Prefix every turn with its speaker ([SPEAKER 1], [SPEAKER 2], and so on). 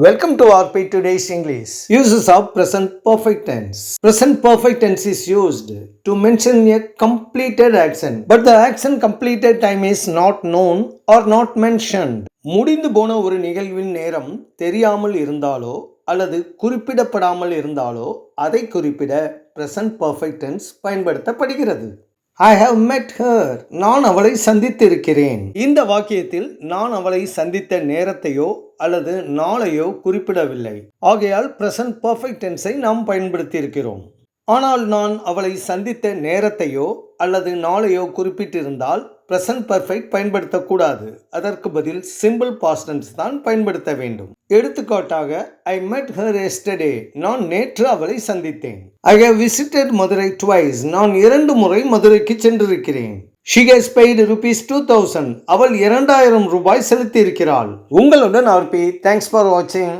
[SPEAKER 1] Welcome to RP Today's English. Uses of present perfect tense. Present perfect tense is used to mention a completed action, but the action completed time is not known or not mentioned. முடிந்து போன ஒரு நிகழ்வின் நேரம் தெரியாமல் இருந்தாலோ அல்லது குறிப்பிடப்படாமல் இருந்தாலோ அதை குறிப்பிட present perfect tense பயன்படுத்தப்படுகிறது. I have met her. நான் அவளை சந்தித்திருக்கிறேன். இந்த வாக்கியத்தில் நான் அவளை சந்தித்த நேரத்தையோ அல்லது நாளையோ குறிப்பிடவில்லை. ஆகையால் present perfect tense-ஐ நாம் பயன்படுத்தியிருக்கிறோம். ஆனால் நான் அவளை சந்தித்த நேரத்தையோ அல்லது நாளையோ குறிப்பிட்டிருந்தால் present perfect பயன்படுத்தக்கூடாது. அதற்கு பதில் simple past tense தான் பயன்படுத்த வேண்டும். எடுத்துக்காட்டாக I met her yesterday. நான் நேற்று அவளை சந்தித்தேன். I have visited Madurai twice. நான் 2 முறை மதுரைக்கு சென்றிருக்கிறேன். She has paid ₹2000. அவள் 2000 ரூபாய் செலுத்தியிருக்கிறாள். உங்களுடன் RP. Thanks for watching.